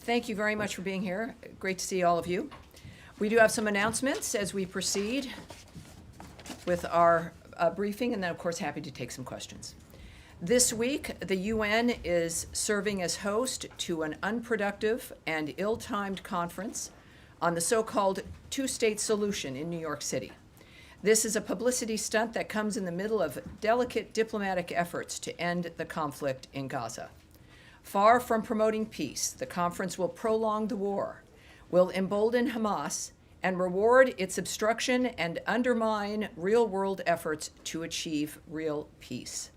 Thank you very much for being here. Great to see all of you. We do have some announcements as we proceed with our briefing, and then, of course, happy to take some questions. This week, the UN is serving as host to an unproductive and ill-timed conference on the so-called two-state solution in New York City. This is a publicity stunt that comes in the middle of delicate diplomatic efforts to end the conflict in Gaza. Far from promoting peace, the conference will prolong the war, will embolden Hamas, and reward its obstruction and undermine real-world efforts to achieve real peace.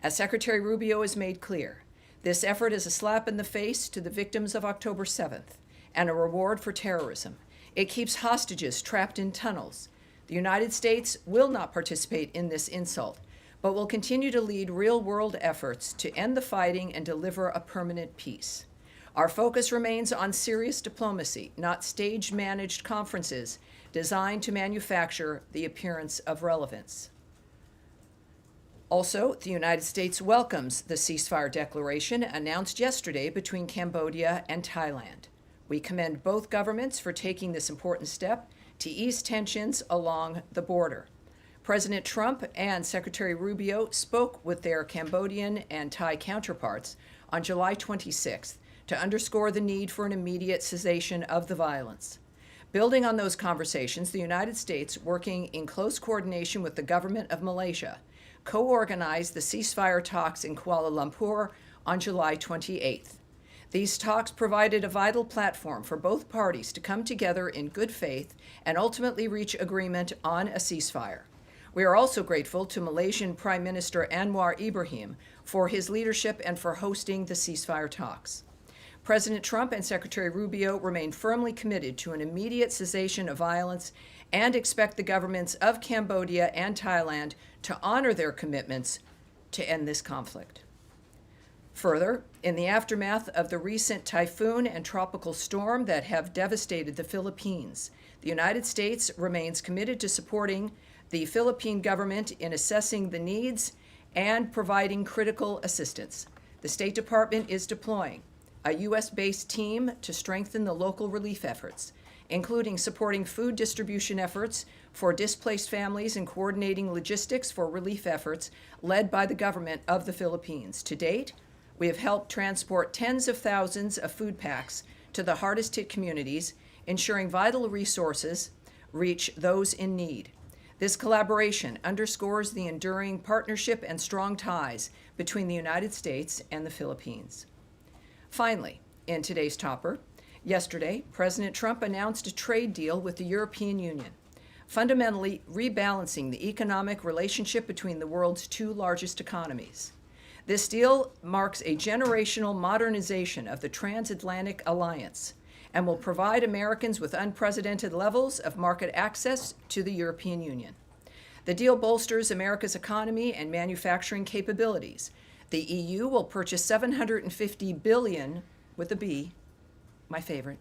As Secretary Rubio has made clear, this effort is a slap in the face to the victims of October 7th and a reward for terrorism. It keeps hostages trapped in tunnels. The United States will not participate in this insult, but will continue to lead real-world efforts to end the fighting and deliver a permanent peace. Our focus remains on serious diplomacy, not stage-managed conferences designed to manufacture the appearance of relevance. Also, the United States welcomes the ceasefire declaration announced yesterday between Cambodia and Thailand. We commend both governments for taking this important step to ease tensions along the border. President Trump and Secretary Rubio spoke with their Cambodian and Thai counterparts on July 26th to underscore the need for an immediate cessation of the violence. Building on those conversations, the United States, working in close coordination with the government of Malaysia, co-organized the ceasefire talks in Kuala Lumpur on July 28th. These talks provided a vital platform for both parties to come together in good faith and ultimately reach agreement on a ceasefire. We are also grateful to Malaysian Prime Minister Anwar Ibrahim for his leadership and for hosting the ceasefire talks. President Trump and Secretary Rubio remain firmly committed to an immediate cessation of violence and expect the governments of Cambodia and Thailand to honor their commitments to end this conflict. Further, in the aftermath of the recent typhoon and tropical storm that have devastated the Philippines, the United States remains committed to supporting the Philippine government in assessing the needs and providing critical assistance. The State Department is deploying a U.S.-based team to strengthen the local relief efforts, including supporting food distribution efforts for displaced families and coordinating logistics for relief efforts led by the government of the Philippines. To date, we have helped transport tens of thousands of food packs to the hardest-hit communities, ensuring vital resources reach those in need. This collaboration underscores the enduring partnership and strong ties between the United States and the Philippines. Finally, in today's topper, yesterday, President Trump announced a trade deal with the European Union, fundamentally rebalancing the economic relationship between the world's two largest economies. This deal marks a generational modernization of the transatlantic alliance and will provide Americans with unprecedented levels of market access to the European Union. The deal bolsters America's economy and manufacturing capabilities. The EU will purchase $750 billion, with a B, my favorite,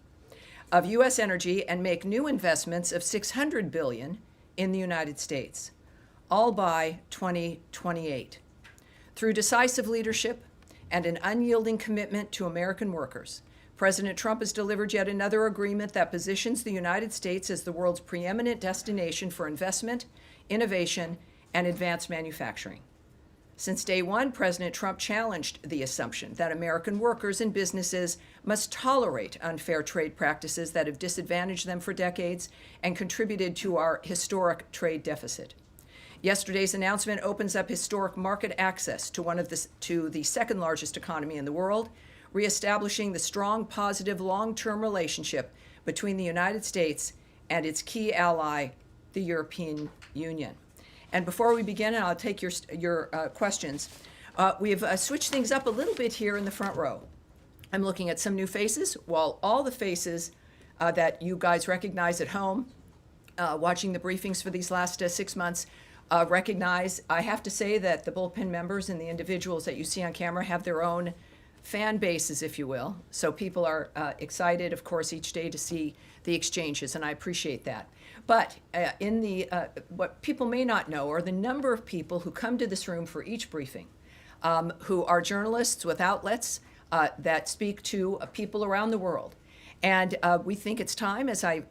of U.S. energy and make new investments of $600 billion in the United States, all by 2028. Through decisive leadership and an unyielding commitment to American workers, President Trump has delivered yet another agreement that positions the United States as the world's preeminent destination for investment, innovation, and advanced manufacturing. Since day one, President Trump challenged the assumption that American workers and businesses must tolerate unfair trade practices that have disadvantaged them for decades and contributed to our historic trade deficit. Yesterday's announcement opens up historic market access to the second largest economy in the world, reestablishing the strong, positive, long-term relationship between the United States and its key ally, the European Union. And before we begin, and I'll take your questions, we've switched things up a little bit here in the front row. I'm looking at some new faces, while all the faces that you guys recognize at home, watching the briefings for these last 6 months, recognize. I have to say that the bullpen members and the individuals that you see on camera have their own fan bases, if you will. So people are excited, of course, each day to see the exchanges, and I appreciate that. But what people may not know are the number of people who come to this room for each briefing, who are journalists with outlets that speak to people around the world. And we think it's time, as I'm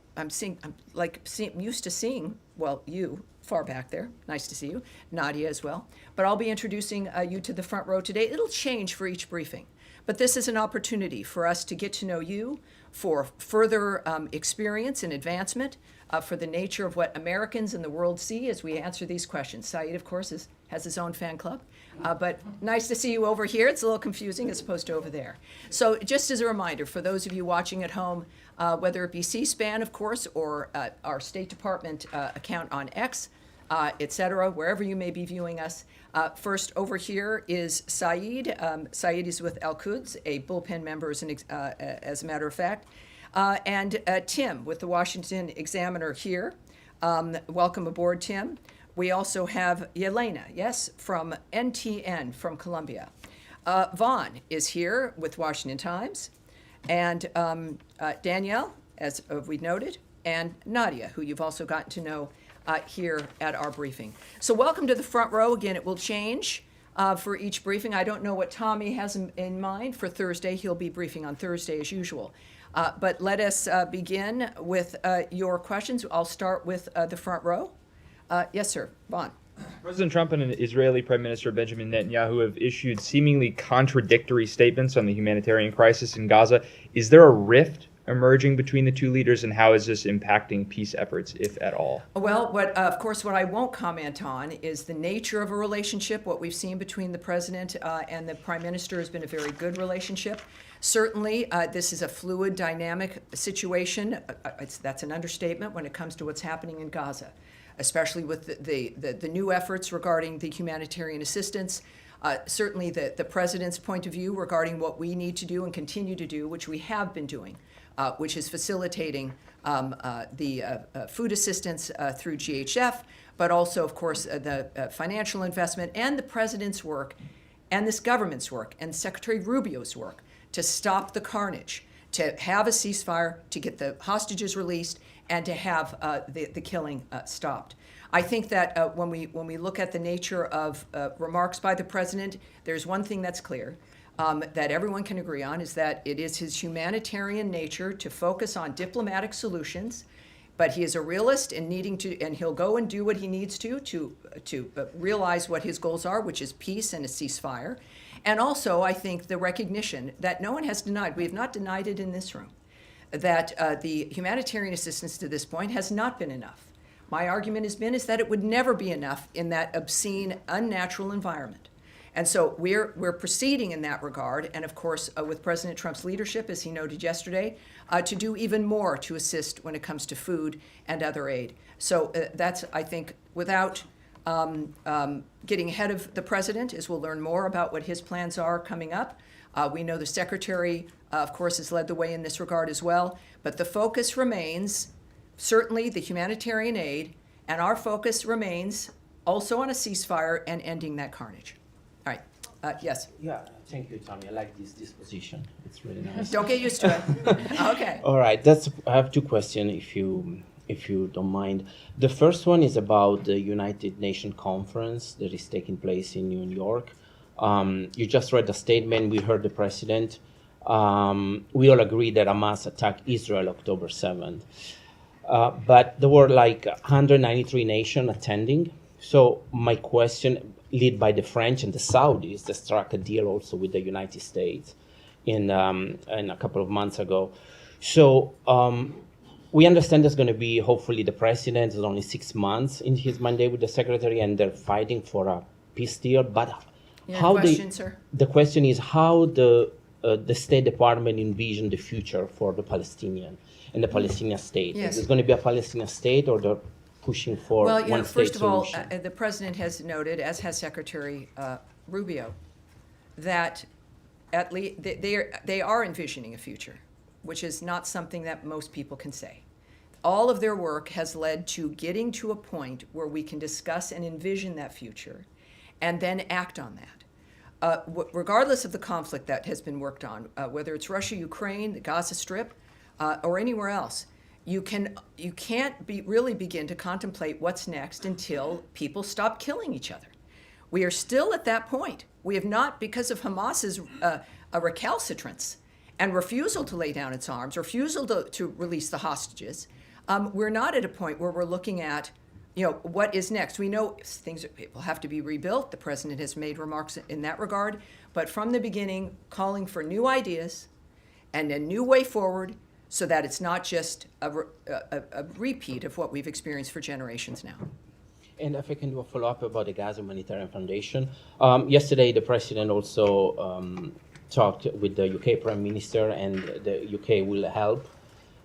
used to seeing, well, you far back there, nice to see you, Nadia as well. But I'll be introducing you to the front row today. It'll change for each briefing. But this is an opportunity for us to get to know you, for further experience and advancement, for the nature of what Americans and the world see as we answer these questions. Saeed, of course, has his own fan club. But nice to see you over here. It's a little confusing as opposed to over there. So just as a reminder, for those of you watching at home, whether it be C-SPAN, of course, or our State Department account on X, et cetera, wherever you may be viewing us. First, over here is Saeed. Saeed is with Al-Quds, a bullpen member, as a matter of fact. And Tim with the Washington Examiner here. Welcome aboard, Tim. We also have Yelena, yes, from NTN from Columbia. Vaughn is here with Washington Times. And Danielle, as we noted, and Nadia, who you've also gotten to know here at our briefing. So welcome to the front row. Again, it will change for each briefing. I don't know what Tommy has in mind for Thursday. He'll be briefing on Thursday as usual. But let us begin with your questions. I'll start with the front row. Yes, sir. Vaughn. President Trump and Israeli Prime Minister Benjamin Netanyahu have issued seemingly contradictory statements on the humanitarian crisis in Gaza. Is there a rift emerging between the two leaders, and how is this impacting peace efforts, if at all? Well, of course, what I won't comment on is the nature of a relationship. What we've seen between the president and the prime minister has been a very good relationship. Certainly, this is a fluid, dynamic situation. That's an understatement when it comes to what's happening in Gaza, especially with the new efforts regarding the humanitarian assistance. Certainly, the president's point of view regarding what we need to do and continue to do, which we have been doing, which is facilitating the food assistance through GHF, but also, of course, the financial investment and the president's work and this government's work and Secretary Rubio's work to stop the carnage, to have a ceasefire, to get the hostages released, and to have the killing stopped. I think that when we look at the nature of remarks by the president, there's one thing that's clear. That everyone can agree on is that it is his humanitarian nature to focus on diplomatic solutions, but he is a realist and and he'll go and do what he needs to realize what his goals are, which is peace and a ceasefire. And also, I think the recognition that no one has denied, we have not denied it in this room, that the humanitarian assistance to this point has not been enough. My argument is that it would never be enough in that obscene, unnatural environment. And so we're proceeding in that regard, and of course, with President Trump's leadership, as he noted yesterday, to do even more to assist when it comes to food and other aid. So that's, I think, without getting ahead of the president, as we'll learn more about what his plans are coming up. We know the secretary, of course, has led the way in this regard as well, but the focus remains certainly the humanitarian aid, and our focus remains also on a ceasefire and ending that carnage. All right. Yes. Yeah, thank you, Tommy. I like this disposition. It's really nice. Don't get used to it. Okay. All right. I have two questions, if you don't mind. The first one is about the United Nations conference that is taking place in New York. You just read the statement. We heard the president. We all agree that Hamas attacked Israel October 7th. But there were like 193 nations attending. So my question, led by the French and the Saudis, that struck a deal also with the United States in a couple of months ago. So we understand there's going to be, hopefully, the president is only 6 months in his mandate with the secretary, and they're fighting for a peace deal. But the question is how the State Department envision the future for the Palestinian and the Palestinian state. Yes. Is it going to be a Palestinian state, or they're pushing for one state first of all, solution? the president has noted, as has Secretary Rubio, that at least they are envisioning a future, which is not something that most people can say. All of their work has led to getting to a point where we can discuss and envision that future and then act on that. Regardless of the conflict that has been worked on, whether it's Russia, Ukraine, the Gaza Strip, or anywhere else, you can't really begin to contemplate what's next until people stop killing each other. We are still at that point. We have not, because of Hamas's a recalcitrance and refusal to lay down its arms, refusal to release the hostages, we're not at a point where we're looking at, what is next. We know things will have to be rebuilt. The president has made remarks in that regard. But from the beginning, calling for new ideas and a new way forward so that it's not just a repeat of what we've experienced for generations now. And if I can do a follow-up about the Gaza Humanitarian Foundation. Yesterday, the president also talked with the UK Prime Minister, and the UK will help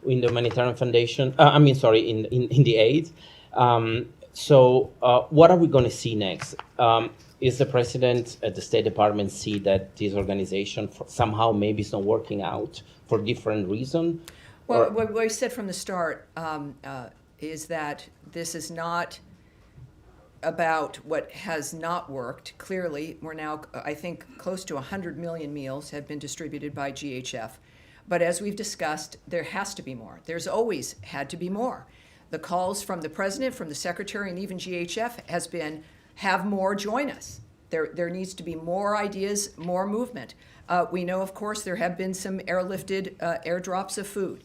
in the Humanitarian Foundation. In the aid. So what are we going to see next? Is the president at the State Department see that this organization somehow maybe is not working out for different reason? Well, what we said from the start is that this is not about what has not worked. Clearly, we're now, I think, close to 100 million meals have been distributed by GHF. But as we've discussed, there has to be more. There's always had to be more. The calls from the president, from the secretary, and even GHF has been, have more, join us. There needs to be more ideas, more movement. We know, of course, there have been some airlifted airdrops of food.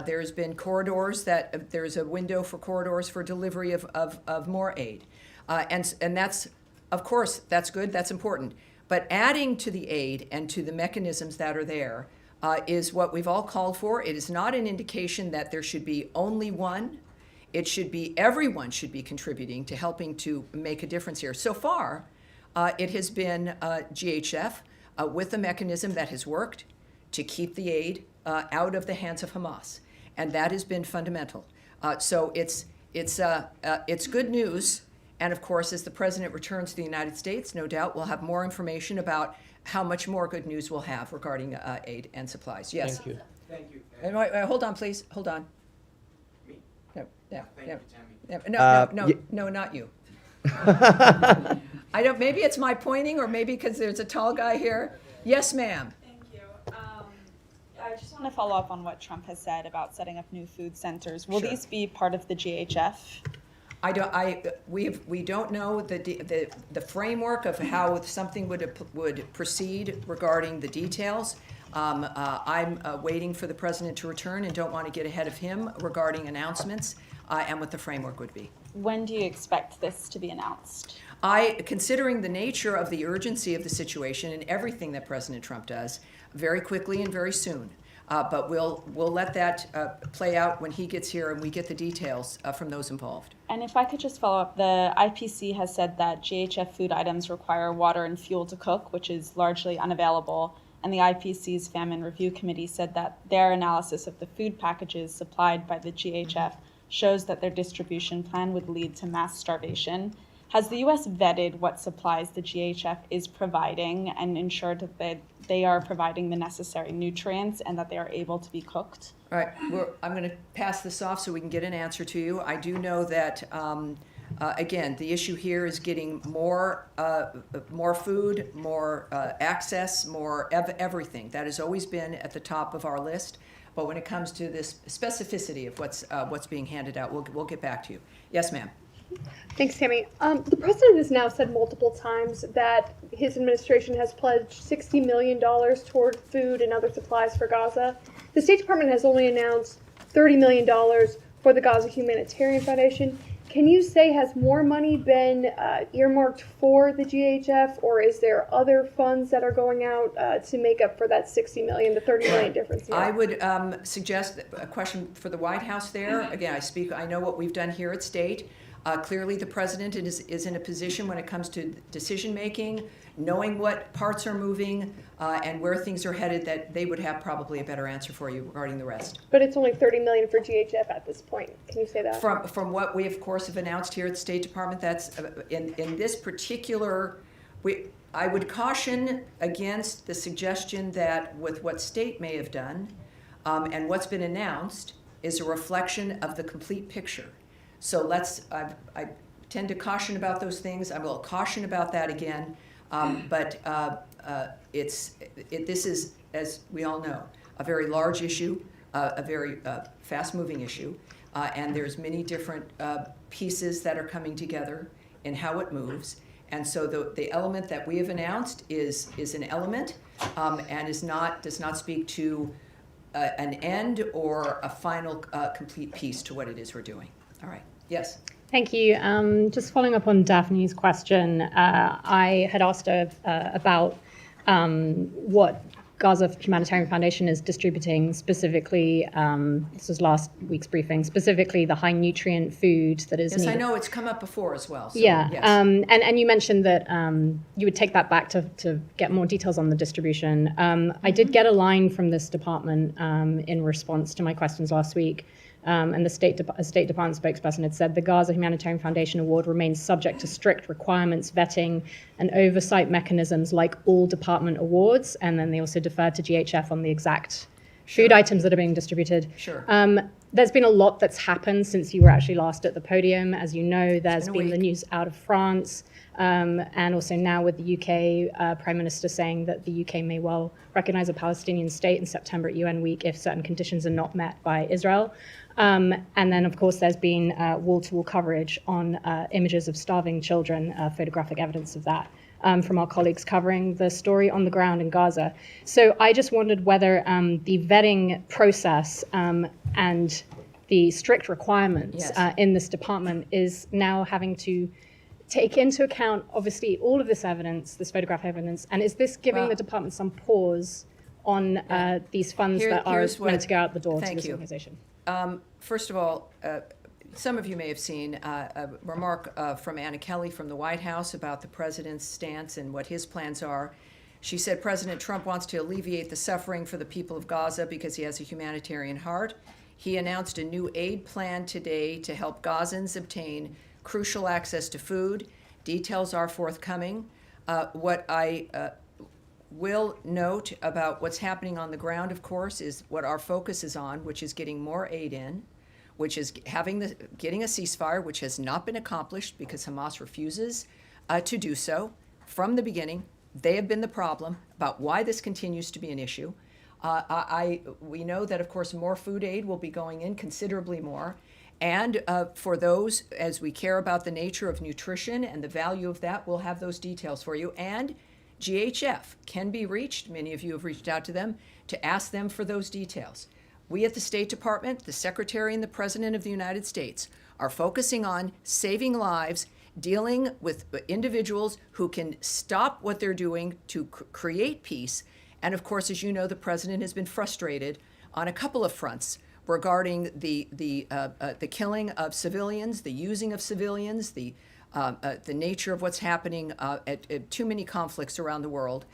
There's been corridors there's a window for corridors for delivery of more aid. And that's, of course, that's good, that's important. But adding to the aid and to the mechanisms that are there is what we've all called for. It is not an indication that there should be only one. It should be, everyone should be contributing to helping to make a difference here. So far, it has been GHF with a mechanism that has worked to keep the aid out of the hands of Hamas. And that has been fundamental. So it's good news. And of course, as the president returns to the United States, no doubt we'll have more information about how much more good news we'll have regarding aid and supplies. Yes. Thank you. Thank you. And wait, hold on, please. Hold on. Me? No, yeah, Thank yeah. you, Tammy. No, not you. I don't. Maybe it's my pointing, or maybe because there's a tall guy here. Yes, ma'am. Thank you. I just want to follow up on what Trump has said about setting up new food centers. Will Sure. these be part of the GHF? We don't know the framework of how something would proceed regarding the details. I'm waiting for the president to return and don't want to get ahead of him regarding announcements and what the framework would be. When do you expect this to be announced? Considering the nature of the urgency of the situation and everything that President Trump does, very quickly and very soon. But we'll let that play out when he gets here and we get the details from those involved. And if I could just follow up, the IPC has said that GHF food items require water and fuel to cook, which is largely unavailable. And the IPC's Famine Review Committee said that their analysis of the food packages supplied by the GHF shows that their distribution plan would lead to mass starvation. Has the U.S. vetted what supplies the GHF is providing and ensured that they are providing the necessary nutrients and that they are able to be cooked? All right, I'm going to pass this off so we can get an answer to you. I do know that, again, the issue here is getting more food, more access, more everything. That has always been at the top of our list. But when it comes to this specificity of what's being handed out, we'll get back to you. Yes, ma'am. Thanks, Tammy. The president has now said multiple times that his administration has pledged $60 million toward food and other supplies for Gaza. The State Department has only announced $30 million for the Gaza Humanitarian Foundation. Can you say, has more money been earmarked for the GHF, or is there other funds that are going out to make up for that $60 million, the $30 million difference? I would suggest a question for the White House there. Again, I know what we've done here at State. Clearly, the president is in a position when it comes to decision-making, knowing what parts are moving and where things are headed, that they would have probably a better answer for you regarding the rest. But it's only $30 million for GHF at this point. Can you say that? From what we, of course, have announced here at the State Department, that's in this particular, I would caution against the suggestion that with what State may have done and what's been announced is a reflection of the complete picture. So I tend to caution about those things. I will caution about that again. But this is, as we all know, a very large issue, a very fast-moving issue, and there's many different pieces that are coming together in how it moves. And so the element that we have announced is an element. and does not speak to an end or a final complete piece to what it is we're doing. All right. Yes. Thank you. Just following up on Daphne's question, I had asked her about what Gaza Humanitarian Foundation is distributing specifically, this was last week's briefing, specifically the high nutrient food that is needed. Yes, I know it's come up before as well. So, yeah, yes. and you mentioned that you would take that back to get more details on the distribution. I did get a line from this department in response to my questions last week. And the State Department spokesperson had said the Gaza Humanitarian Foundation Award remains subject to strict requirements, vetting, and oversight mechanisms like all department awards. And then they also deferred to GHF on the exact food items that are being distributed. Sure. There's been a lot that's happened since you were actually last at the podium. As you know, there's been the week. news out of France, and also now with the UK Prime Minister saying that the UK may well recognize a Palestinian state in September at UN Week if certain conditions are not met by Israel. And then, of course, there's been wall-to-wall coverage on images of starving children, photographic evidence of that, from our colleagues covering the story on the ground in Gaza. So I just wondered whether the vetting process and the strict requirements in this department is now having to take into account, obviously, all of this evidence, this photograph evidence, and is this giving the department some pause on these funds that are meant to go out the door to this organization? First of all, some of you may have seen a remark from Anna Kelly from the White House about the president's stance and what his plans are. She said President Trump wants to alleviate the suffering for the people of Gaza because he has a humanitarian heart. He announced a new aid plan today to help Gazans obtain crucial access to food. Details are forthcoming. What I will note about what's happening on the ground, of course, is what our focus is on, which is getting more aid in, which is getting a ceasefire, which has not been accomplished because Hamas refuses to do so. From the beginning, they have been the problem about why this continues to be an issue. We know that, of course, more food aid will be going in, considerably more. And for those, as we care about the nature of nutrition and the value of that, we'll have those details for you. And GHF can be reached, many of you have reached out to them, to ask them for those details. We at the State Department, the Secretary and the President of the United States, are focusing on saving lives, dealing with individuals who can stop what they're doing to create peace. And of course, as you know, the President has been frustrated on a couple of fronts regarding the killing of civilians, the using of civilians, the nature of what's happening at too many conflicts around the world,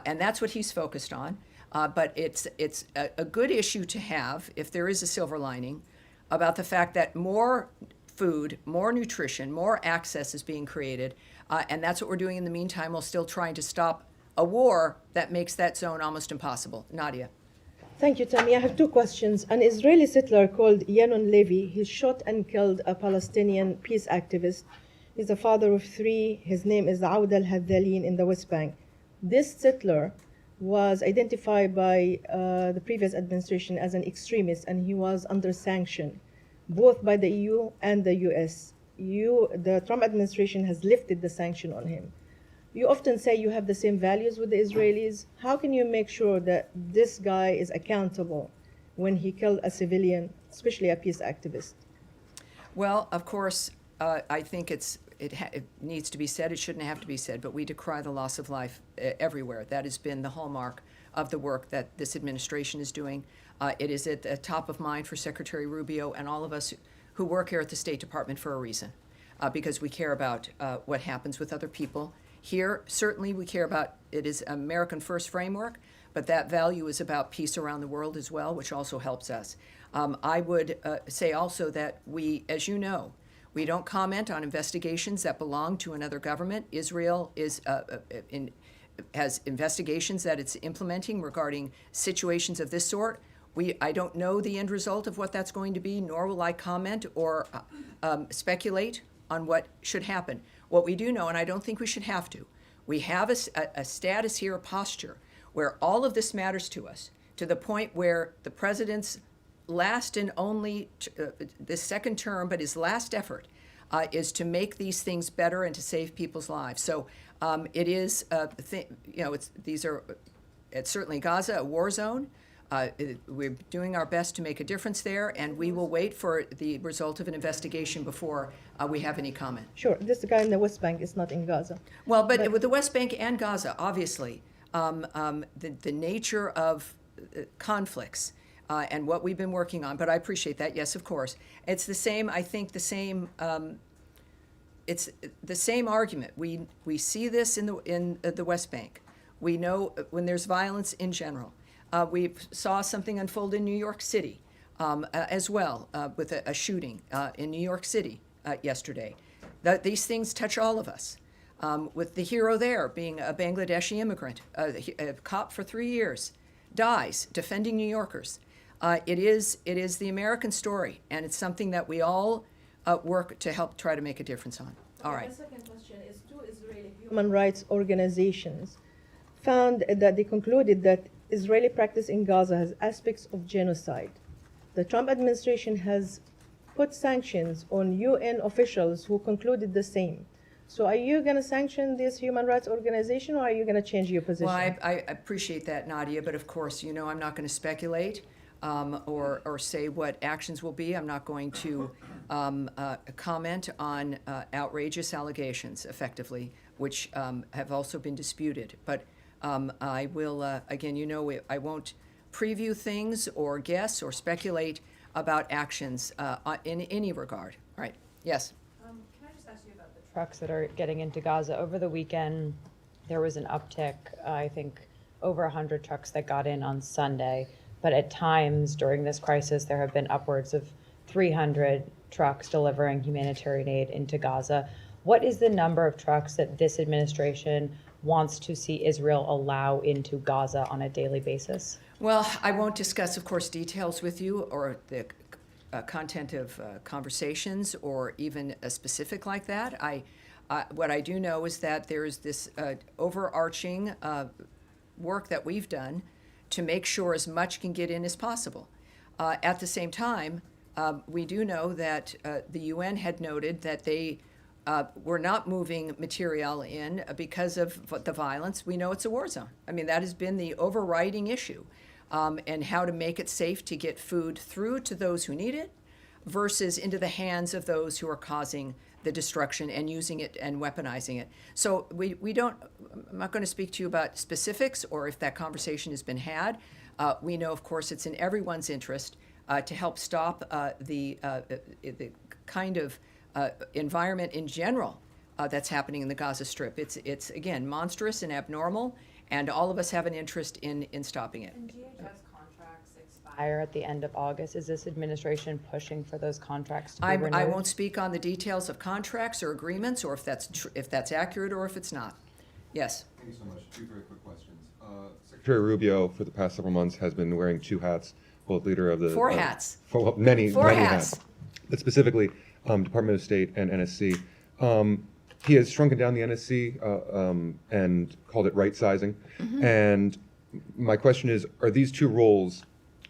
and that's what he's focused on. But it's a good issue to have, if there is a silver lining, about the fact that more food, more nutrition, more access is being created, and that's what we're doing in the meantime while still trying to stop a war that makes that zone almost impossible. Nadia. Thank you, Tammy. I have two questions. An Israeli settler called Yanon Levy, he shot and killed a Palestinian peace activist. He's a father of three. His name is Aoud al-Hadalin in the West Bank. This settler was identified by the previous administration as an extremist, and he was under sanction, both by the EU and the US. The Trump administration has lifted the sanction on him. You often say you have the same values with the Israelis. How can you make sure that this guy is accountable when he killed a civilian, especially a peace activist? Well, of course, I think it needs to be said. It shouldn't have to be said, but we decry the loss of life everywhere. That has been the hallmark of the work that this administration is doing. It is at the top of mind for Secretary Rubio and all of us who work here at the State Department for a reason, because we care about what happens with other people. Here, certainly we care about, it is American First framework, but that value is about peace around the world as well, which also helps us. I would say also that we, as you know, we don't comment on investigations that belong to another government. Israel has investigations that it's implementing regarding situations of this sort. I don't know the end result of what that's going to be, nor will I comment or speculate on what should happen. What we do know, and I don't think we should have to, we have a status here, a posture, where all of this matters to us, to the point where the president's last and only, this second term, but his last effort is to make these things better and to save people's lives. So it is, these are it's certainly Gaza, a war zone. We're doing our best to make a difference there, and we will wait for the result of an investigation before we have any comment. Sure, this guy in the West Bank is not in Gaza. Well, but with the West Bank and Gaza, obviously, the nature of conflicts and what we've been working on, but I appreciate that, yes, of course. It's the same, I think, it's the same argument. We see this in the West Bank. We know when there's violence in general. We saw something unfold in New York City as well with a shooting in New York City yesterday. These things touch all of us. With the hero there being a Bangladeshi immigrant, a cop for 3 years, dies defending New Yorkers. It is the American story, and it's something that we all work to help try to make a difference on. All right. The second question is, two Israeli human rights organizations found that they concluded that Israeli practice in Gaza has aspects of genocide. The Trump administration has put sanctions on UN officials who concluded the same. So are you going to sanction this human rights organization, or are you going to change your position? Well, I appreciate that, Nadia, but of course, I'm not going to speculate or say what actions will be. I'm not going to comment on outrageous allegations, effectively, which have also been disputed. But I will, again, I won't preview things or guess or speculate about actions in any regard. All right. Yes. Can I just ask you about the trucks that are getting into Gaza? Over the weekend, there was an uptick, I think, over 100 trucks that got in on Sunday. But at times during this crisis, there have been upwards of 300 trucks delivering humanitarian aid into Gaza. What is the number of trucks that this administration wants to see Israel allow into Gaza on a daily basis? Well, I won't discuss, of course, details with you or the content of conversations or even a specific like that. What I do know is that there's this overarching work that we've done to make sure as much can get in as possible. At the same time, we do know that the UN had noted that they were not moving material in because of the violence. We know it's a war zone. I mean, that has been the overriding issue, and how to make it safe to get food through to those who need it versus into the hands of those who are causing the destruction and using it and weaponizing it. So I'm not going to speak to you about specifics or if that conversation has been had. We know, of course, it's in everyone's interest to help stop the kind of environment in general that's happening in the Gaza Strip. It's again, monstrous and abnormal, and all of us have an interest in stopping it. And DHS contracts expire at the end of August. Is this administration pushing for those contracts to be renewed? I won't speak on the details of contracts or agreements, or if that's accurate or if it's not. Yes. Thank you so much. Two very quick questions. Secretary Rubio, for the past several months, has been wearing two hats, both leader of the... Four hats. Many hats. But specifically, Department of State and NSC. He has shrunken down the NSC and called it right-sizing. Mm-hmm. And my question is, are these two roles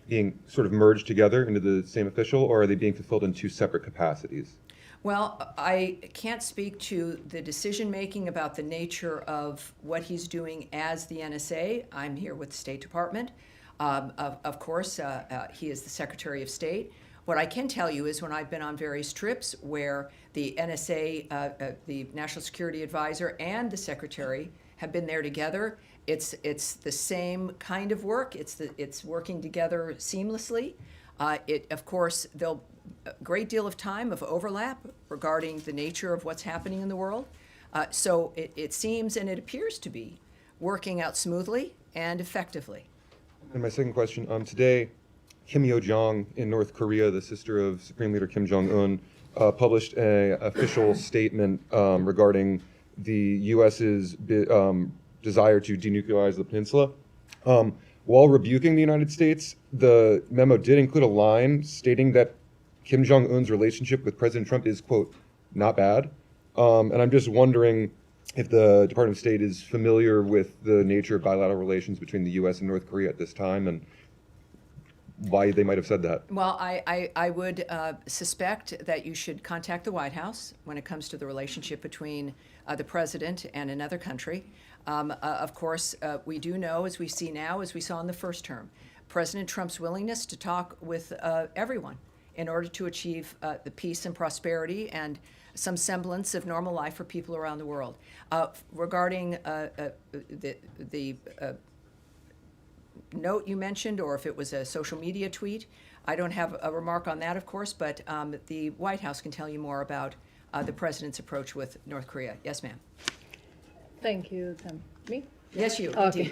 being sort of merged together into the same official, or are they being fulfilled in two separate capacities? Well, I can't speak to the decision-making about the nature of what he's doing as the NSA. I'm here with the State Department. Of course, he is the Secretary of State. What I can tell you is when I've been on various trips where the NSA, the National Security Advisor, and the Secretary have been there together, it's the same kind of work. It's working together seamlessly. Of course, there'll a great deal of time of overlap regarding the nature of what's happening in the world. So it seems and it appears to be working out smoothly and effectively. And my second question, today, Kim Yo-jong in North Korea, the sister of Supreme Leader Kim Jong-un, published an official statement regarding the U.S.'s desire to denuclearize the peninsula. While rebuking the United States, the memo did include a line stating that Kim Jong-un's relationship with President Trump is, quote, not bad. And I'm just wondering if the Department of State is familiar with the nature of bilateral relations between the U.S. and North Korea at this time and why they might have said that. Well, I would suspect that you should contact the White House when it comes to the relationship between the president and another country. Of course, we do know, as we see now, as we saw in the first term, President Trump's willingness to talk with everyone in order to achieve the peace and prosperity and some semblance of normal life for people around the world. Regarding the note you mentioned, or if it was a social media tweet, I don't have a remark on that, of course, but the White House can tell you more about the president's approach with North Korea. Yes, ma'am. Thank you, Tam. Me? Yes, you. Okay.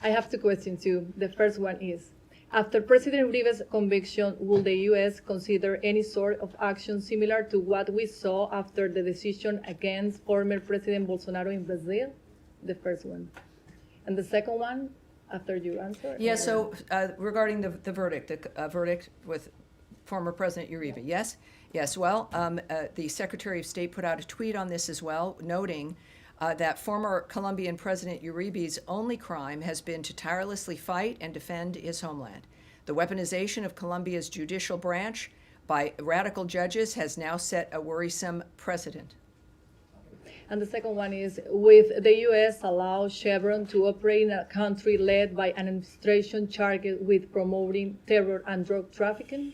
I have two questions too. The first one is, after President Uribe's conviction, will the U.S. consider any sort of action similar to what we saw after the decision against former President Bolsonaro in Brazil? The first one. And the second one, after you answer? Yeah, so regarding the verdict, the verdict with former President Uribe, yes? Yes, well, the Secretary of State put out a tweet on this as well, noting that former Colombian President Uribe's only crime has been to tirelessly fight and defend his homeland. The weaponization of Colombia's judicial branch by radical judges has now set a worrisome precedent. And the second one is, with the U.S. allow Chevron to operate in a country led by an administration charged with promoting terror and drug trafficking?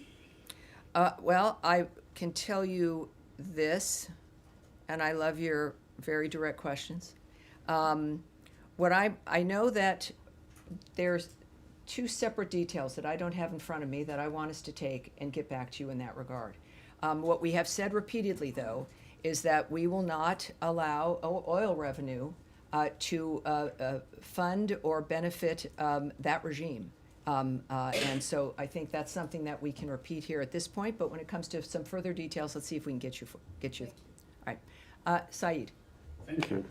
Well, I can tell you this, and I love your very direct questions. What I know that there's two separate details that I don't have in front of me that I want us to take and get back to you in that regard. What we have said repeatedly, though, is that we will not allow oil revenue to fund or benefit that regime. And so I think that's something that we can repeat here at this point. But when it comes to some further details, let's see if we can get you. All right, Saeed. Thank you,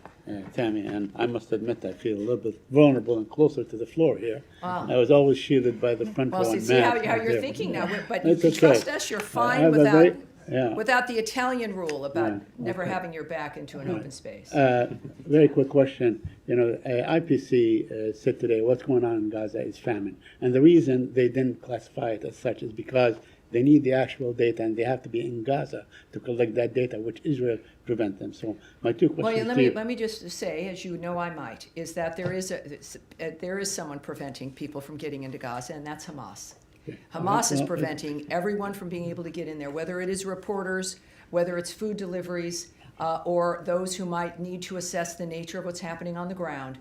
Tammy. And I must admit, I feel a little bit vulnerable and closer to the floor here. Wow. I was always shielded by the front row. Well, and see how Matt you're there. thinking now, but you It's can okay. trust us. You're I fine have a without very- yeah. without the Italian rule about Yeah, never okay. having your back into an open space. Very quick question. You know, IPC said today what's going on in Gaza is famine. And the reason they didn't classify it as such is because they need the actual data and they have to be in Gaza to collect that data, which Israel prevent them. So my two questions Well, to you. let me just say, as you know I might, is that there is someone preventing people from getting into Gaza, and that's Hamas. Hamas is preventing everyone from being able to get in there, whether it is reporters, whether it's food deliveries, or those who might need to assess the nature of what's happening on the ground.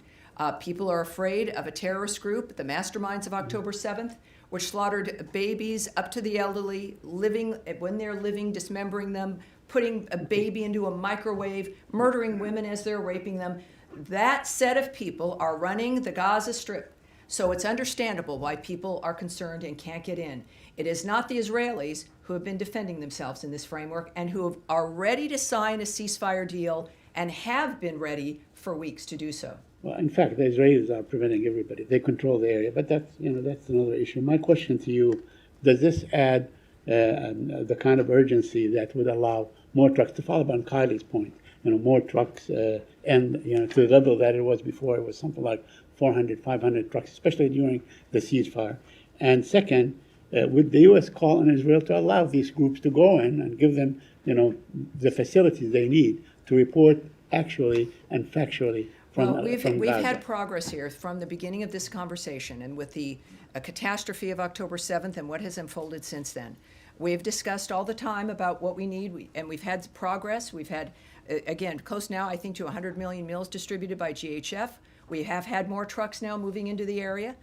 People are afraid of a terrorist group, the masterminds of October 7th, which slaughtered babies up to the elderly, when they're living, dismembering them, putting a baby into a microwave, murdering women as they're raping them. That set of people are running the Gaza Strip. So it's understandable why people are concerned and can't get in. It is not the Israelis who have been defending themselves in this framework and who are ready to sign a ceasefire deal and have been ready for weeks to do so. Well, in fact, the Israelis are preventing everybody. They control the area, but that's another issue. My question to you: does this add the kind of urgency that would allow more trucks? To follow up on Kylie's point, more trucks, and to the level that it was before, it was something like 400, 500 trucks, especially during the ceasefire. And second, would the U.S. call on Israel to allow these groups to go in and give them, the facilities they need to report actually and factually from Well, we've Gaza? had progress here from the beginning of this conversation, and with the catastrophe of October 7th and what has unfolded since then. We've discussed all the time about what we need, and we've had progress. We've had, again, close now, I think, to 100 million meals distributed by GHF. We have had more trucks now moving into the area.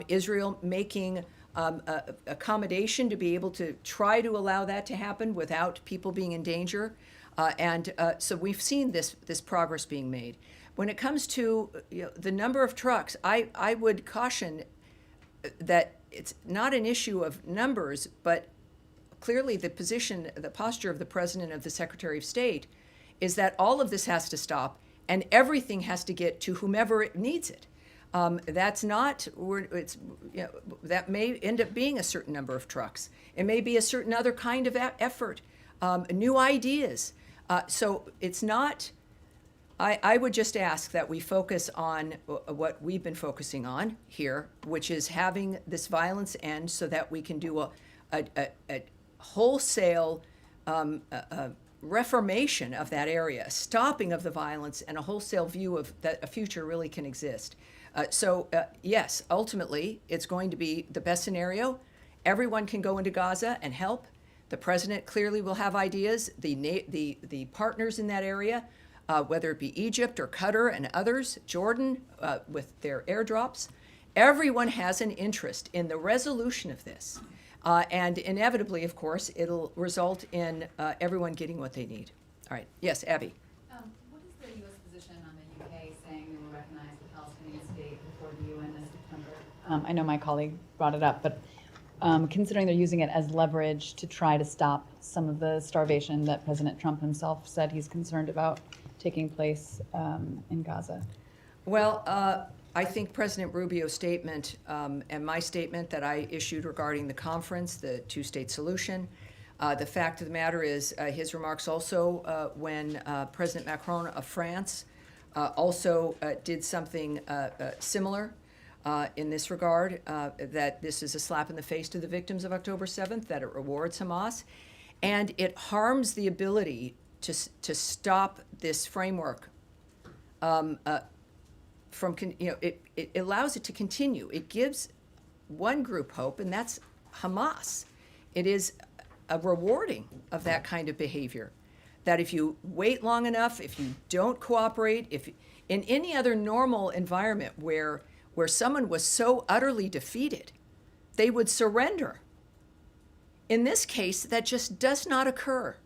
Israel making accommodation to be able to try to allow that to happen without people being in danger. So we've seen this progress being made. When it comes to the number of trucks, I would caution that it's not an issue of numbers, but clearly the posture of the President, of the Secretary of State, is that all of this has to stop and everything has to get to whomever it needs it. That may end up being a certain number of trucks. It may be a certain other kind of effort, new ideas. So it's not, I would just ask that we focus on what we've been focusing on here, which is having this violence end so that we can do a wholesale reformation of that area, stopping of the violence, and a wholesale view of that a future really can exist. Yes, ultimately, it's going to be the best scenario. Everyone can go into Gaza and help. The president clearly will have ideas. The partners in that area, whether it be Egypt or Qatar and others, Jordan with their airdrops, everyone has an interest in the resolution of this. And inevitably, of course, it'll result in everyone getting what they need. All right. Yes, Abby. What is the U.S. position on the UK saying they will recognize the Palestinian state before the UN this September? I know my colleague brought it up, but considering they're using it as leverage to try to stop some of the starvation that President Trump himself said he's concerned about taking place in Gaza? Well, I think President Rubio's statement and my statement that I issued regarding the conference, the two-state solution, the fact of the matter is his remarks also when President Macron of France also did something similar in this regard, that this is a slap in the face to the victims of October 7th, that it rewards Hamas, and it harms the ability to stop this framework from, it allows it to continue. It gives one group hope, and that's Hamas. It is a rewarding of that kind of behavior, that if you wait long enough, if you don't cooperate, if in any other normal environment where someone was so utterly defeated, they would surrender. In this case, that just does not occur.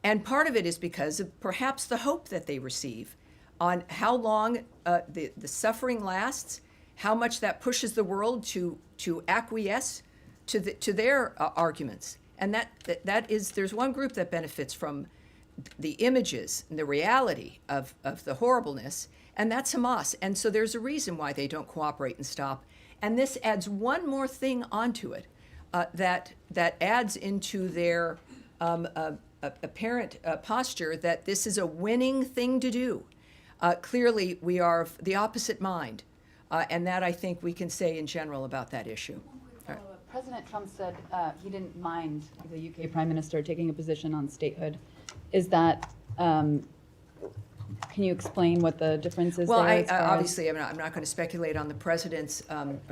And part of it is because of perhaps the hope that they receive on how long the suffering lasts, how much that pushes the world to acquiesce to their arguments. And that is, there's one group that benefits from the images and the reality of the horribleness, and that's Hamas. And so there's a reason why they don't cooperate and stop. And this adds one more thing onto it that adds into their apparent posture that this is a winning thing to do. Clearly, we are of the opposite mind, and that I think we can say in general about that issue. President Trump said he didn't mind the UK Prime Minister taking a position on statehood. Is that, can you explain what the difference is well, there? Obviously, I'm not going to speculate on the president's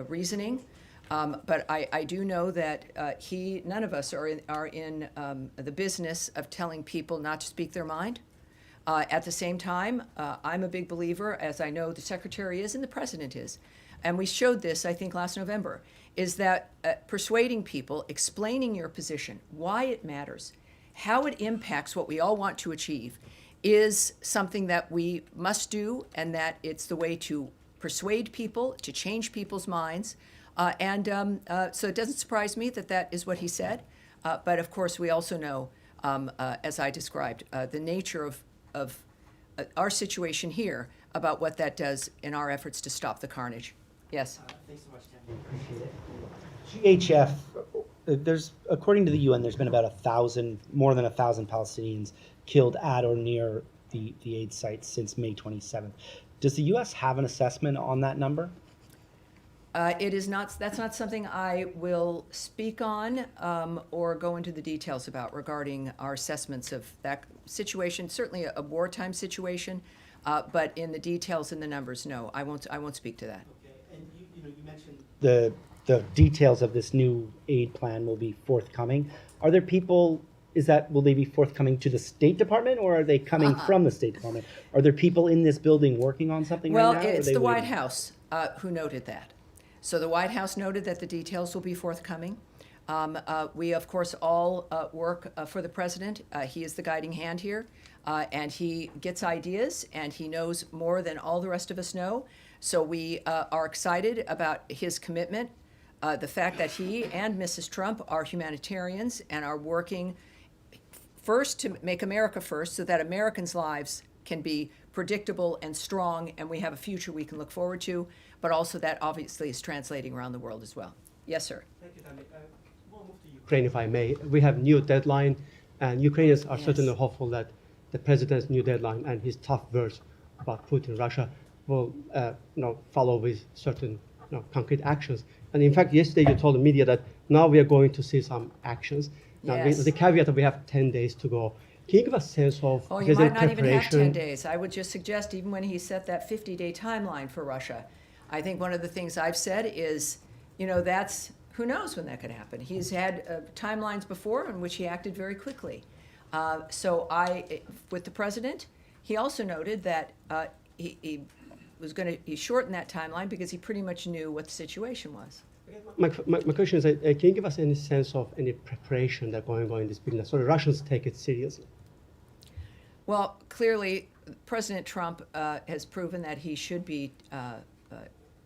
reasoning, but I do know that none of us are in the business of telling people not to speak their mind. At the same time, I'm a big believer, as I know the Secretary is and the President is, and we showed this, I think, last November, is that persuading people, explaining your position, why it matters, how it impacts what we all want to achieve, is something that we must do, and that it's the way to persuade people, to change people's minds. So it doesn't surprise me that that is what he said. But of course, we also know, as I described, the nature of our situation here, about what that does in our efforts to stop the carnage. Yes? Thanks so much, Tammy. Appreciate it. GHF, according to the UN, there's been about more than 1,000 Palestinians killed at or near the aid site since May 27th. Does the U.S. have an assessment on that number? It is not. That's not something I will speak on or go into the details about regarding our assessments of that situation. Certainly a wartime situation, but in the details and the numbers, no, I won't speak to that. Okay. And you mentioned the details of this new aid plan will be forthcoming. Are there people? Will they be forthcoming to the State Department, or are they coming from the State Department? Are there people in this building working on something right now? Well, it's the White House who noted that. So the White House noted that the details will be forthcoming. We, of course, all work for the president. He is the guiding hand here, and he gets ideas, and he knows more than all the rest of us know. So we are excited about his commitment, the fact that he and Mrs. Trump are humanitarians and are working first to make America first, so that Americans' lives can be predictable and strong, and we have a future we can look forward to, but also that obviously is translating around the world as well. Yes, sir. Thank you, Tammy. We'll move to Ukraine, if I may. We have new deadline, and Ukrainians are certainly hopeful that the president's new deadline and his tough words about Putin, Russia, will follow with certain concrete actions. And in fact, yesterday you told the media that now we are going to see some actions. Now, the caveat that we have 10 days to go. Can you give us a sense of? Oh, you is there might not even have 10 preparation? days. I would just suggest, even when he set that 50-day timeline for Russia, I think one of the things I've said is, that's, who knows when that could happen. He's had timelines before in which he acted very quickly. With the president, he also noted that he shortened that timeline because he pretty much knew what the situation was. My question is, can you give us any sense of any preparation that going on in this business so the Russians take it seriously? Well, clearly, President Trump has proven that he should be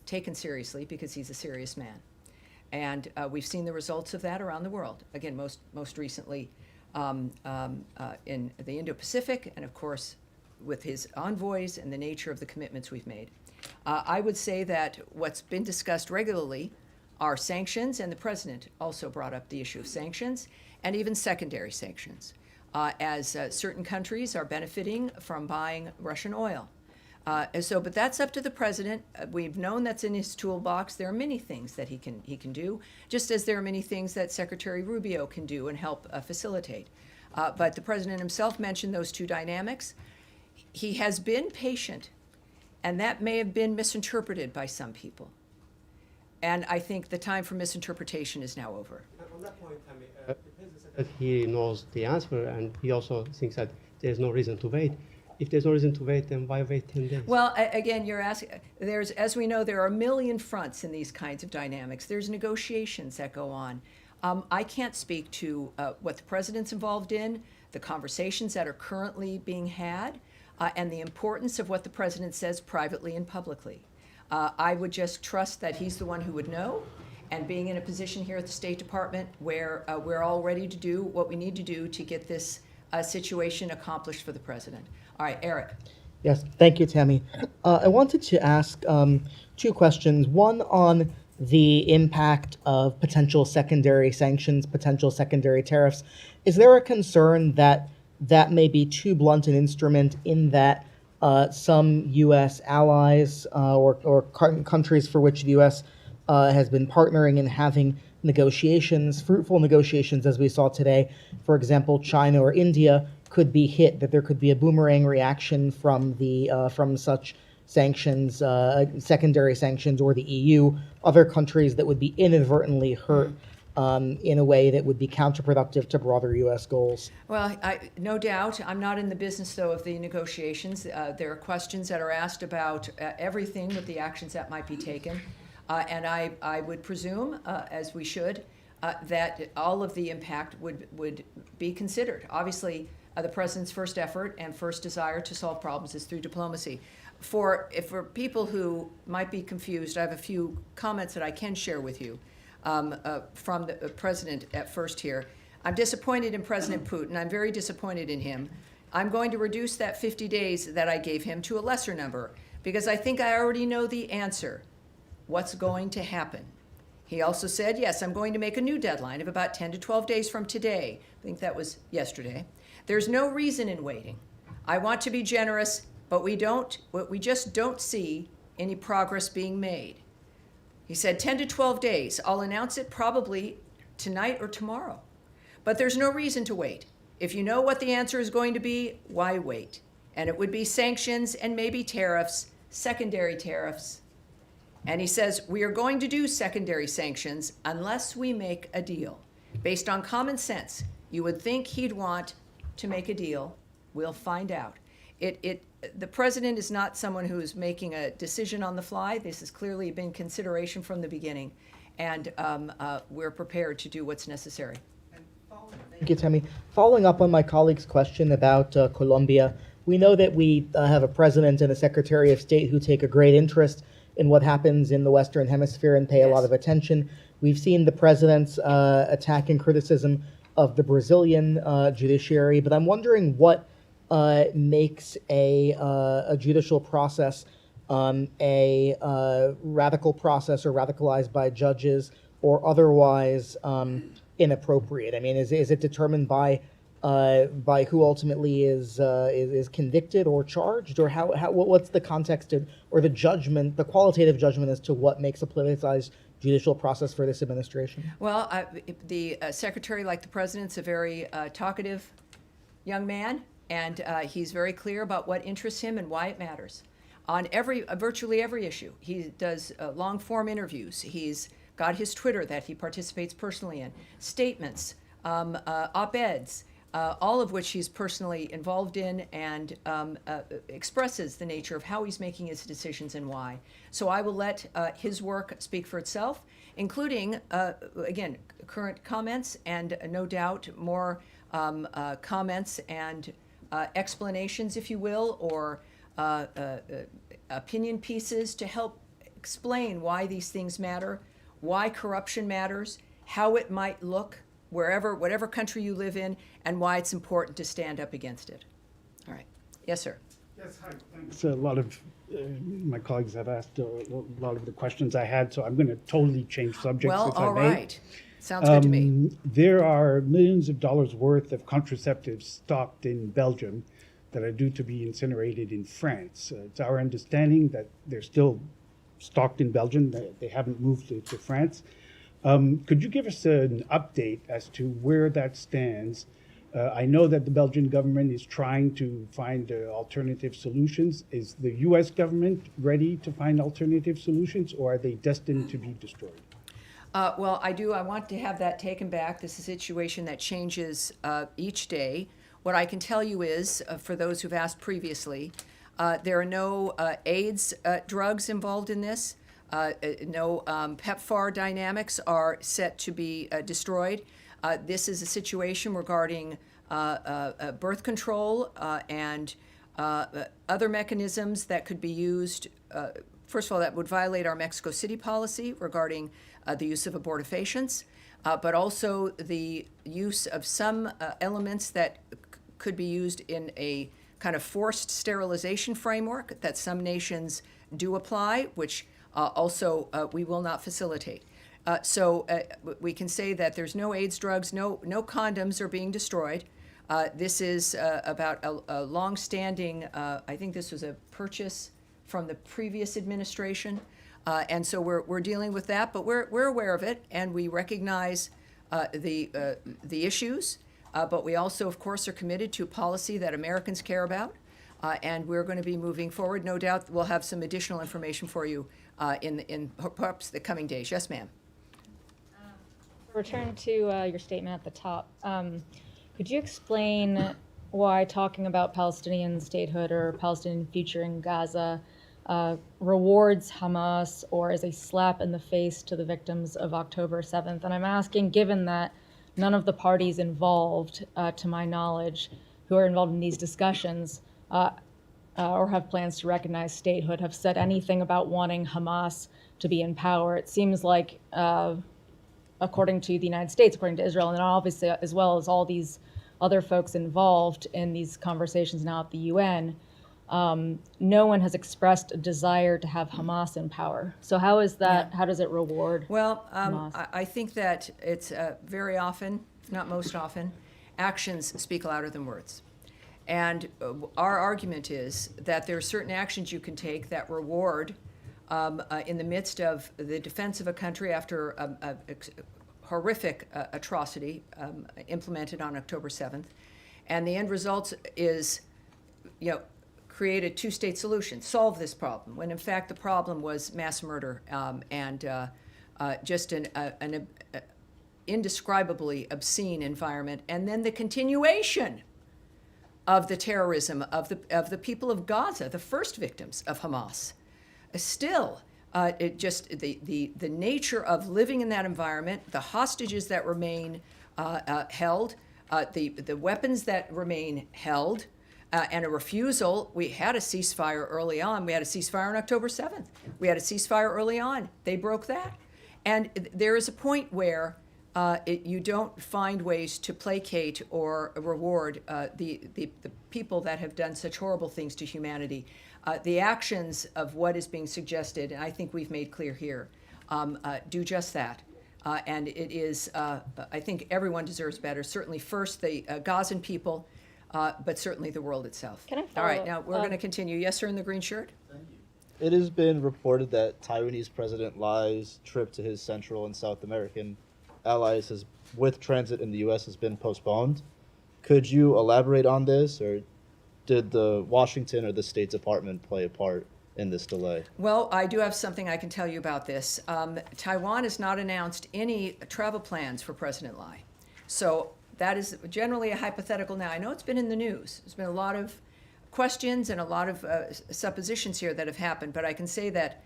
taken seriously because he's a serious man. And we've seen the results of that around the world. Again, most recently in the Indo-Pacific, and of course, with his envoys and the nature of the commitments we've made. I would say that what's been discussed regularly are sanctions, and the president also brought up the issue of sanctions, and even secondary sanctions, as certain countries are benefiting from buying Russian oil. But that's up to the president. We've known that's in his toolbox. There are many things that he can do, just as there are many things that Secretary Rubio can do and help facilitate. But the president himself mentioned those two dynamics. He has been patient, and that may have been misinterpreted by some people. And I think the time for misinterpretation is now over. On that point, the president said that he knows the answer, and he also thinks that there's no reason to wait. If there's no reason to wait, then why wait 10 days? Well, again, you're asking, as we know, there are a million fronts in these kinds of dynamics. There's negotiations that go on. I can't speak to what the president's involved in, the conversations that are currently being had, and the importance of what the president says privately and publicly. I would just trust that he's the one who would know, and being in a position here at the State Department where we're all ready to do what we need to do to get this situation accomplished for the president. All right, Eric. Yes, thank you, Tammy. I wanted to ask two questions. One on the impact of potential secondary sanctions, potential secondary tariffs. Is there a concern that that may be too blunt an instrument in that some U.S. allies or countries for which the U.S. Has been partnering and having negotiations, fruitful negotiations, as we saw today, for example, China or India, could be hit, that there could be a boomerang reaction from such sanctions, secondary sanctions, or the EU, other countries that would be inadvertently hurt in a way that would be counterproductive to broader U.S. goals? Well, no doubt. I'm not in the business, though, of the negotiations. There are questions that are asked about everything with the actions that might be taken. And I would presume, as we should, that all of the impact would be considered. Obviously, the president's first effort and first desire to solve problems is through diplomacy. For people who might be confused, I have a few comments that I can share with you from the president at first here. I'm disappointed in President Putin. I'm very disappointed in him. I'm going to reduce that 50 days that I gave him to a lesser number because I think I already know the answer. What's going to happen? He also said, yes, I'm going to make a new deadline of about 10 to 12 days from today. I think that was yesterday. There's no reason in waiting. I want to be generous, but we just don't see any progress being made. He said 10 to 12 days. I'll announce it probably tonight or tomorrow. But there's no reason to wait. If you know what the answer is going to be, why wait? And it would be sanctions and maybe tariffs, secondary tariffs. And he says, we are going to do secondary sanctions unless we make a deal. Based on common sense, you would think he'd want to make a deal. We'll find out. The president is not someone who is making a decision on the fly. This has clearly been consideration from the beginning, and we're prepared to do what's necessary. Thank you, Tammy. Following up on my colleague's question about Colombia, we know that we have a president and a secretary of state who take a great interest in what happens in the Western Hemisphere and pay a lot of attention. We've seen the president's attack and criticism of the Brazilian judiciary, but I'm wondering what makes a judicial process a radical process or radicalized by judges or otherwise inappropriate. I mean, is it determined by who ultimately is convicted or charged, or what's the context or the judgment, the qualitative judgment as to what makes a politicized judicial process for this administration? Well, the secretary, like the president's a very talkative young man, and he's very clear about what interests him and why it matters. On virtually every issue, he does long-form interviews. He's got his Twitter that he participates personally in, statements, op-eds, all of which he's personally involved in, and expresses the nature of how he's making his decisions and why. So I will let his work speak for itself, including, again, current comments and no doubt more comments and explanations, if you will, or opinion pieces to help explain why these things matter, why corruption matters, how it might look whatever country you live in, and why it's important to stand up against it. All right. Yes, sir. Yes, hi. Thanks. A lot of my colleagues have asked a lot of the questions I had, so I'm going to totally change subjects. Well, if I all may. right. Sounds good to me. There are millions of dollars worth of contraceptives stocked in Belgium that are due to be incinerated in France. It's our understanding that they're still stocked in Belgium. They haven't moved to France. Could you give us an update as to where that stands? I know that the Belgian government is trying to find alternative solutions. Is the U.S. government ready to find alternative solutions, or are they destined to be destroyed? Well, I want to have that taken back. This is a situation that changes each day. What I can tell you is, for those who've asked previously, there are no AIDS drugs involved in this. No PEPFAR dynamics are set to be destroyed. This is a situation regarding birth control and other mechanisms that could be used. First of all, that would violate our Mexico City policy regarding the use of abortifacients, but also the use of some elements that could be used in a kind of forced sterilization framework that some nations do apply, which also we will not facilitate. So we can say that there's no AIDS drugs, no condoms are being destroyed. This is about a long-standing, I think this was a purchase from the previous administration. And so we're dealing with that, but we're aware of it, and we recognize the issues. But we also, of course, are committed to a policy that Americans care about, and we're going to be moving forward. No doubt we'll have some additional information for you in perhaps the coming days. Yes, ma'am. Return to your statement at the top. Could you explain why talking about Palestinian statehood or Palestinian future in Gaza rewards Hamas or is a slap in the face to the victims of October 7th? And I'm asking, given that none of the parties involved, to my knowledge, who are involved in these discussions or have plans to recognize statehood have said anything about wanting Hamas to be in power. It seems like, according to the United States, according to Israel, and obviously as well as all these other folks involved in these conversations now at the UN, no one has expressed a desire to have Hamas in power. So how is that? Yeah. How does it reward? Well, I think that it's very often, if not most often, actions speak louder than words. And our argument is that there are certain actions you can take that reward in the midst of the defense of a country after a horrific atrocity implemented on October 7th. And the end result is, create a two-state solution, solve this problem, when in fact the problem was mass murder and just an indescribably obscene environment, and then the continuation of the terrorism of the people of Gaza, the first victims of Hamas. Still, the nature of living in that environment, the hostages that remain held, the weapons that remain held, and a refusal. We had a ceasefire early on. We had a ceasefire on October 7th. We had a ceasefire early on. They broke that. And there is a point where you don't find ways to placate or reward the people that have done such horrible things to humanity. The actions of what is being suggested, and I think we've made clear here, do just that. And it is, I think everyone deserves better. Certainly first the Gazan people, but certainly the world itself. Can I follow All right, up? now we're going to continue. Yes, sir, in the green shirt? It has been reported that Taiwanese President Lai's trip to his Central and South American allies with transit in the U.S. has been postponed. Could you elaborate on this, or did the Washington or the State Department play a part in this delay? Well, I do have something I can tell you about this. Taiwan has not announced any travel plans for President Lai. So that is generally a hypothetical now. I know it's been in the news. There's been a lot of questions and a lot of suppositions here that have happened, but I can say that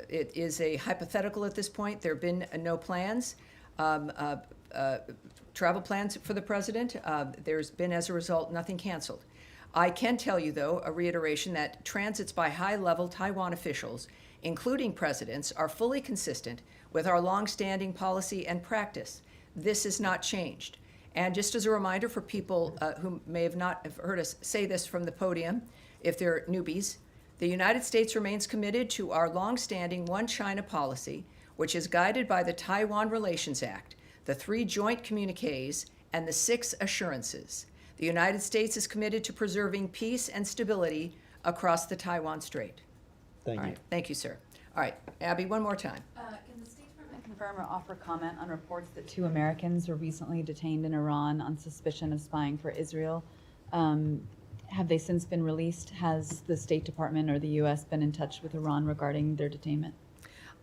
it is a hypothetical at this point. There have been no plans, travel plans for the president. There's been, as a result, nothing canceled. I can tell you, though, a reiteration that transits by high-level Taiwan officials, including presidents, are fully consistent with our longstanding policy and practice. This has not changed. And just as a reminder for people who may have not have heard us say this from the podium, if they're newbies, the United States remains committed to our longstanding One China policy, which is guided by the Taiwan Relations Act, the 3 joint communiques, and the 6 assurances. The United States is committed to preserving peace and stability across the Taiwan Strait. Thank All you. right, thank you, sir. All right, Abby, one more time. Can the State Department confirm or offer comment on reports that 2 Americans were recently detained in Iran on suspicion of spying for Israel? Have they since been released? Has the State Department or the U.S. been in touch with Iran regarding their detainment?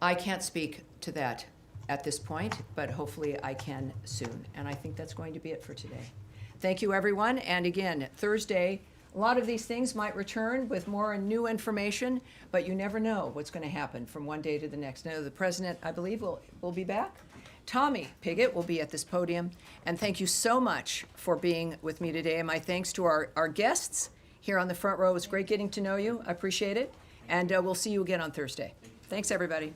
I can't speak to that at this point, but hopefully I can soon. And I think that's going to be it for today. Thank you, everyone. And again, Thursday, a lot of these things might return with more new information, but you never know what's going to happen from one day to the next. Now, the president, I believe, will be back. Tommy Pigott will be at this podium. And thank you so much for being with me today. And my thanks to our guests here on the front row. It was great getting to know you. I appreciate it. And we'll see you again on Thursday. Thanks, everybody.